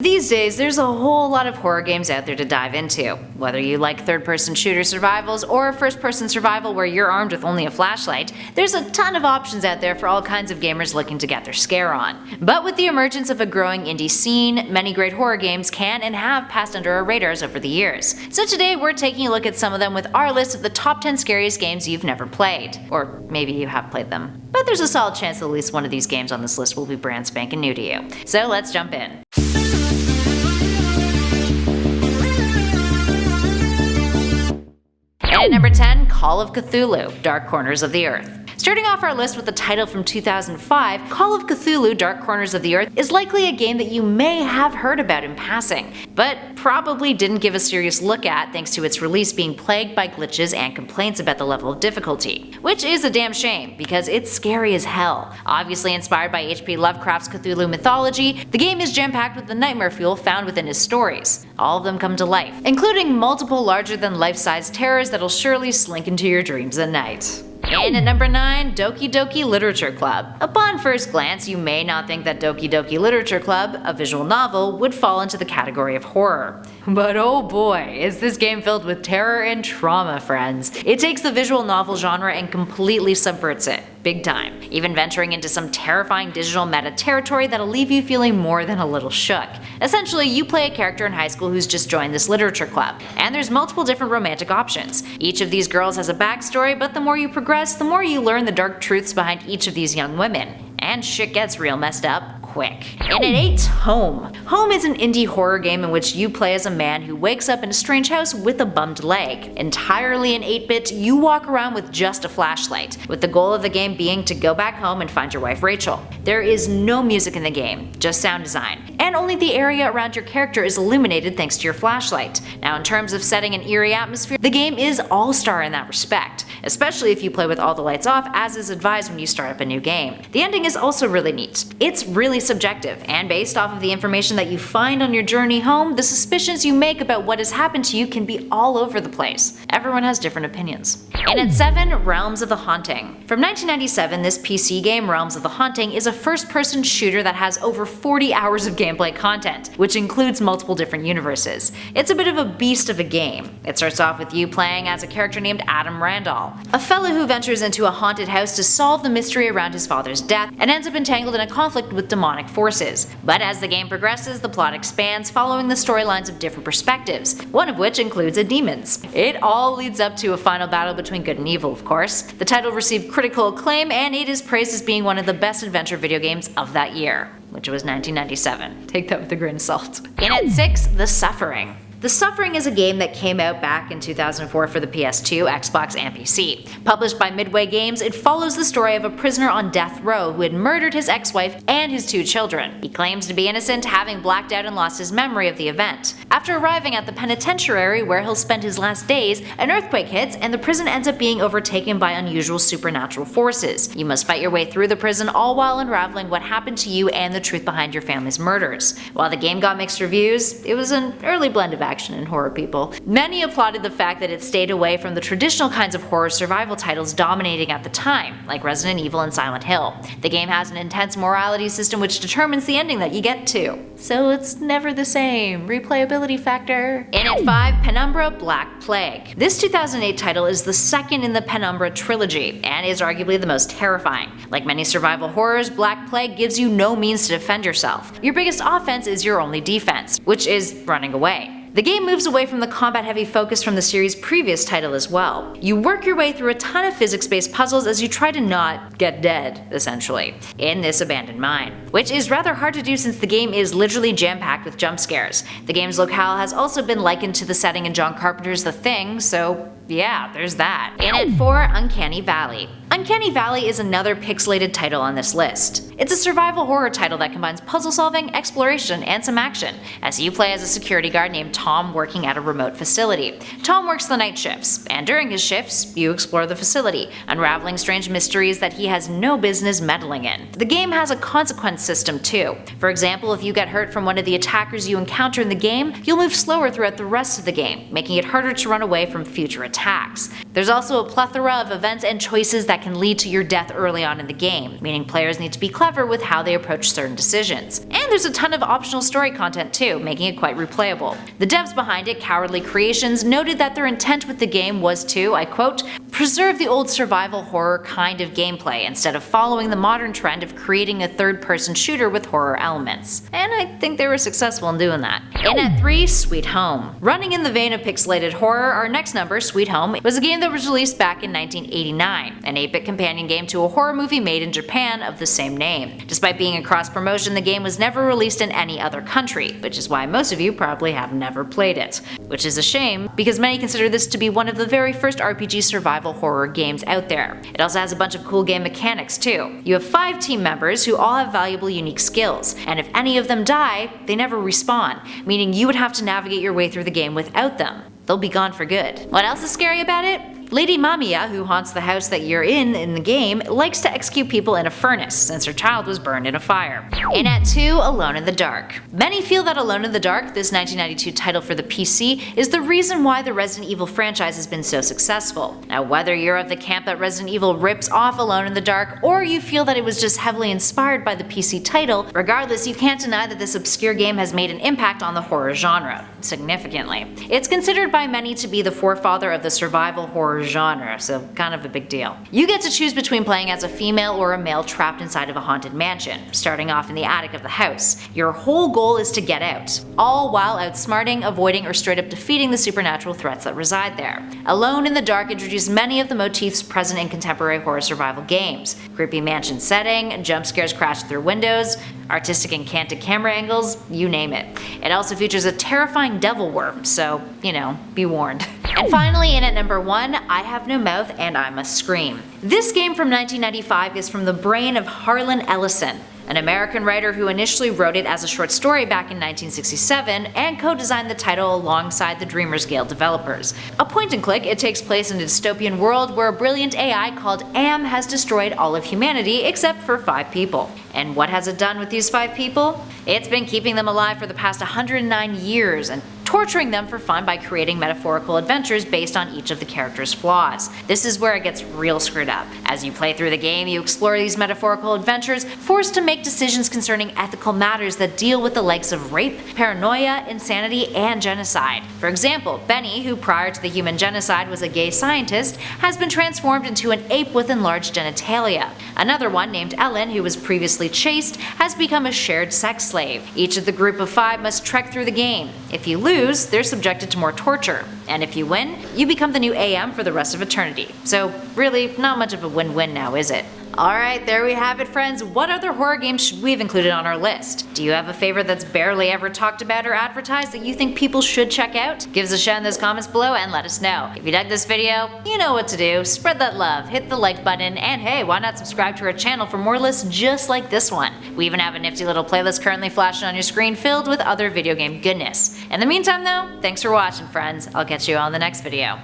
These days, there's a whole lot of horror games out there to dive into. Whether you like third-person shooter survivals or first-person survival where you're armed with only a flashlight, there's a ton of options out there for all kinds of gamers looking to get their scare on. But with the emergence of a growing indie scene, many great horror games can and have passed under our radars over the years. So today we're taking a look at some of them with our list of the top 10 scariest games you've never played. Or maybe you have played them. But there's a solid chance that at least one of these games on this list will be brand spanking new to you. So let's jump in. And at number 10, Call of Cthulhu: Dark Corners of the Earth. Starting off our list with a title from 2005, Call of Cthulhu: Dark Corners of the Earth is likely a game that you may have heard about in passing, but probably didn't give a serious look at thanks to its release being plagued by glitches and complaints about the level of difficulty. Which is a damn shame, because it's scary as hell. Obviously inspired by H.P. Lovecraft's Cthulhu mythology, the game is jam-packed with the nightmare fuel found within his stories. All of them come to life, including multiple larger-than-life-size terrors that'll surely slink into your dreams at night. And at number 9, Doki Doki Literature Club. Upon first glance, you may not think that Doki Doki Literature Club, a visual novel, would fall into the category of horror. But oh boy, is this game filled with terror and trauma, friends. It takes the visual novel genre and completely subverts it, big time, even venturing into some terrifying digital meta territory that'll leave you feeling more than a little shook. Essentially, you play a character in high school who's just joined this literature club, and there's multiple different romantic options. Each of these girls has a backstory, but the more you progress, the more you learn the dark truths behind each of these young women. And shit gets real messed up quick. And at 8, Home. Home is an indie horror game in which you play as a man who wakes up in a strange house with a bummed leg. Entirely in 8-bit, you walk around with just a flashlight, with the goal of the game being to go back home and find your wife Rachel. There is no music in the game, just sound design, and only the area around your character is illuminated thanks to your flashlight. Now in terms of setting an eerie atmosphere, the game is all-star in that respect, especially if you play with all the lights off, as is advised when you start up a new game. The ending is also really neat. It's really subjective, and based off of the information that you find on your journey home, the suspicions you make about what has happened to you can be all over the place. Everyone has different opinions. And at 7, Realms of the Haunting. From 1997, this PC game, Realms of the Haunting, is a first-person shooter that has over 40 hours of gameplay content, which includes multiple different universes. It's a bit of a beast of a game. It starts off with you playing as a character named Adam Randall, a fellow who ventures into a haunted house to solve the mystery around his father's death and ends up entangled in a conflict with demonic forces. But as the game progresses, the plot expands, following the storylines of different perspectives, one of which includes a demon's. It all leads up to a final battle between good and evil, of course. The title received critical acclaim, and it is praised as being one of the best adventure video games of that year, which was 1997. Take that with a grain of salt. And at 6, The Suffering. The Suffering is a game that came out back in 2004 for the PS2, Xbox, and PC. Published by Midway Games, it follows the story of a prisoner on death row who had murdered his ex-wife and his 2 children. He claims to be innocent, having blacked out and lost his memory of the event. After arriving at the penitentiary where he'll spend his last days, an earthquake hits and the prison ends up being overtaken by unusual supernatural forces. You must fight your way through the prison, all while unraveling what happened to you and the truth behind your family's murders. While the game got mixed reviews, it was an early blend of action and horror people. Many applauded the fact that it stayed away from the traditional kinds of horror survival titles dominating at the time, like Resident Evil and Silent Hill. The game has an intense morality system which determines the ending that you get to, so it's never the same. Replayability factor. And at 5, Penumbra: Black Plague. This 2008 title is the second in the Penumbra trilogy, and is arguably the most terrifying. Like many survival horrors, Black Plague gives you no means to defend yourself. Your biggest offense is your only defense, which is running away. The game moves away from the combat-heavy focus from the series' previous title as well. You work your way through a ton of physics-based puzzles as you try to not get dead, essentially, in this abandoned mine, which is rather hard to do since the game is literally jam-packed with jump scares. The game's locale has also been likened to the setting in John Carpenter's The Thing, so yeah, there's that. And at 4, Uncanny Valley. Uncanny Valley is another pixelated title on this list. It's a survival horror title that combines puzzle solving, exploration, and some action, as you play as a security guard named Tom working at a remote facility. Tom works the night shifts, and during his shifts, you explore the facility, unraveling strange mysteries that he has no business meddling in. The game has a consequence system too. For example, if you get hurt from one of the attackers you encounter in the game, you'll move slower throughout the rest of the game, making it harder to run away from future attacks. There's also a plethora of events and choices that that can lead to your death early on in the game, meaning players need to be clever with how they approach certain decisions. And there's a ton of optional story content too, making it quite replayable. The devs behind it, Cowardly Creations, noted that their intent with the game was to, I quote, preserve the old survival horror kind of gameplay instead of following the modern trend of creating a third-person shooter with horror elements. And I think they were successful in doing that. In at 3, Sweet Home. Running in the vein of pixelated horror, our next number, Sweet Home, was a game that was released back in 1989, an 8-bit companion game to a horror movie made in Japan of the same name. Despite being a cross-promotion, the game was never released in any other country, which is why most of you probably have never played it. Which is a shame, because many consider this to be one of the very first RPG survival horror games out there. It also has a bunch of cool game mechanics too. You have 5 team members who all have valuable unique skills, and if any of them die, they never respawn, meaning you would have to navigate your way through the game without them. They'll be gone for good. What else is scary about it? Lady Mamiya, who haunts the house that you're in the game, likes to execute people in a furnace since her child was burned in a fire. In at 2, Alone in the Dark. Many feel that Alone in the Dark, this 1992 title for the PC, is the reason why the Resident Evil franchise has been so successful. Now, whether you're of the camp that Resident Evil rips off Alone in the Dark, or you feel that it was just heavily inspired by the PC title, regardless, you can't deny that this obscure game has made an impact on the horror genre, significantly. It's considered by many to be the forefather of the survival horror genre, so kind of a big deal. You get to choose between playing as a female or a male trapped inside of a haunted mansion, starting off in the attic of the house. Your whole goal is to get out, all while outsmarting, avoiding, or straight up defeating the supernatural threats that reside there. Alone in the Dark introduced many of the motifs present in contemporary horror survival games. Creepy mansion setting, jump scares crashed through windows, artistic and canted camera angles, you name it. It also features a terrifying devil worm, so, you know, be warned. And finally, in at number 1, I Have No Mouth and I Must Scream. This game from 1995 is from the brain of Harlan Ellison, an American writer who initially wrote it as a short story back in 1967 and co-designed the title alongside the Dreamers Gale developers. A point-and-click, it takes place in a dystopian world where a brilliant AI called Am has destroyed all of humanity except for 5 people. And what has it done with these 5 people? It's been keeping them alive for the past 109 years and torturing them for fun by creating metaphorical adventures based on each of the characters' flaws. This is where it gets real screwed up. As you play through the game, you explore these metaphorical adventures, forced to make decisions concerning ethical matters that deal with the likes of rape, paranoia, insanity, and genocide. For example, Benny, who prior to the human genocide was a gay scientist, has been transformed into an ape with enlarged genitalia. Another one, named Ellen, who was previously chaste, has become a shared sex slave. Each of the group of 5 must trek through the game. If you lose, they're subjected to more torture. And if you win, you become the new AM for the rest of eternity. So really, not much of a win-win now, is it? Alright, there we have it, friends. What other horror games should we have included on our list? Do you have a favorite that's barely ever talked about or advertised that you think people should check out? Give us a shout in those comments below and let us know. If you dug this video, you know what to do. Spread that love, hit the like button, and hey, why not subscribe to our channel for more lists just like this one? We even have a nifty little playlist currently flashing on your screen filled with other video game goodness. In the meantime though, thanks for watching, friends. I'll catch you on the next video.